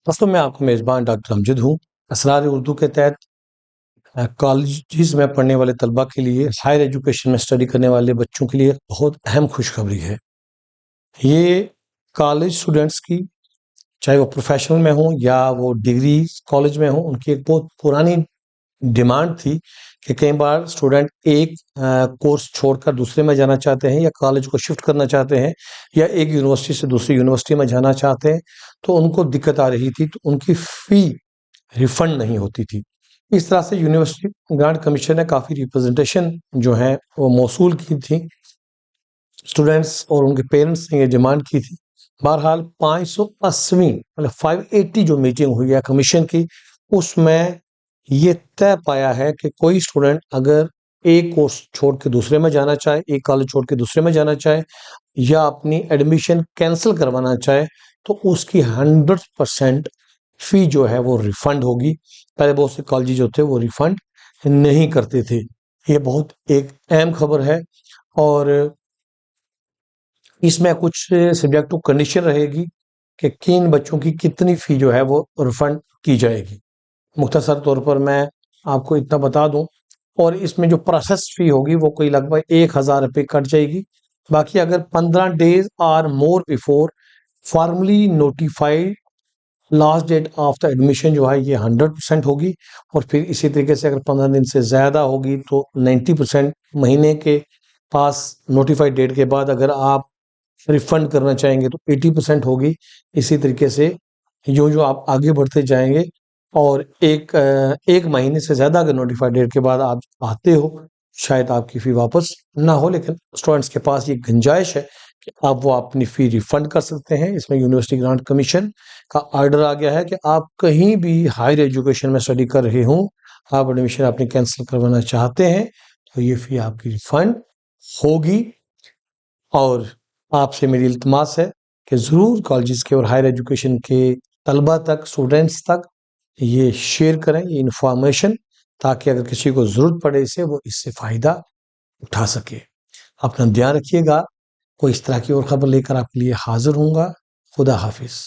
दोस्तों, मैं आपका मेज़बान डॉक्टर अमजद हूँ। असरार उर्दू के तहत कॉलेजेस में पढ़ने वाले तलबा के लिए, हायर एजुकेशन में स्टडी करने वाले बच्चों के लिए बहुत अहम खुशखबरी है। ये कॉलेज स्टूडेंट्स की, चाहे वो प्रोफेशनल में हों या वो डिग्री कॉलेज में हों, उनकी एक बहुत पुरानी डिमांड थी कि कई बार स्टूडेंट एक कोर्स छोड़कर दूसरे में जाना चाहते हैं या कॉलेज को शिफ्ट करना चाहते हैं या एक यूनिवर्सिटी से दूसरी यूनिवर्सिटी में जाना चाहते हैं, तो उनको दिक्कत आ रही थी, तो उनकी फ़ी रिफंड नहीं होती थी। इस तरह से यूनिवर्सिटी ग्रांट कमीशन ने काफ़ी रिप्रेजेंटेशन जो है वो मौसूल की थी। स्टूडेंट्स और उनके पेरेंट्स ने ये डिमांड की थी। बहरहाल 580वीं मतलब 580 जो मीटिंग हुई है कमीशन की, उसमें ये तय पाया है कि कोई स्टूडेंट अगर एक कोर्स छोड़ के दूसरे में जाना चाहे, एक कॉलेज छोड़ के दूसरे में जाना चाहे या अपनी एडमिशन कैंसिल करवाना चाहे, तो उसकी 100% फ़ी जो है वो रिफ़ंड होगी। पहले बहुत से कॉलेज जो थे वो रिफ़ंड नहीं करते थे। ये बहुत एक अहम खबर है और इसमें कुछ सब्जेक्ट टू कंडीशन रहेगी कि किन बच्चों की कितनी फ़ी जो है वो रिफ़ंड की जाएगी। मुख्तसर तौर पर मैं आपको इतना बता दूं, और इसमें जो प्रोसेस फ़ी होगी वो कोई लगभग 1000 रुपये कट जाएगी। बाकी अगर 15 डेज और more before formally notified last date of the admission जो है ये 100% होगी, और फिर इसी तरीके से अगर 15 दिन से ज़्यादा होगी तो 90%। महीने के पास नोटिफाइड डेट के बाद अगर आप रिफंड करना चाहेंगे तो 80% होगी। इसी तरीके से जो आप आगे बढ़ते जाएंगे और एक महीने से ज़्यादा अगर नोटिफाइड डेट के बाद आप आते हो, शायद आपकी फ़ी वापस ना हो, लेकिन स्टूडेंट्स के पास ये गुंजाइश है कि आप वो अपनी फ़ी रिफंड कर सकते हैं। इसमें यूनिवर्सिटी ग्रांट कमीशन का ऑर्डर आ गया है कि आप कहीं भी हायर एजुकेशन में स्टडी कर रहे हों, आप एडमिशन अपनी कैंसिल करवाना चाहते हैं, तो ये फ़ी आपकी रिफंड होगी। और आपसे मेरी इल्तिमास है कि ज़रूर कॉलेजेस के और हायर एजुकेशन के तलबा तक, स्टूडेंट्स तक ये शेयर करें, ये इन्फॉर्मेशन, ताकि अगर किसी को ज़रूरत पड़े इसे, वो इससे फ़ायदा उठा सके। अपना ध्यान रखिएगा। कोई इस तरह की और खबर लेकर आपके लिए हाज़िर होऊँगा। खुदा हाफ़िज़।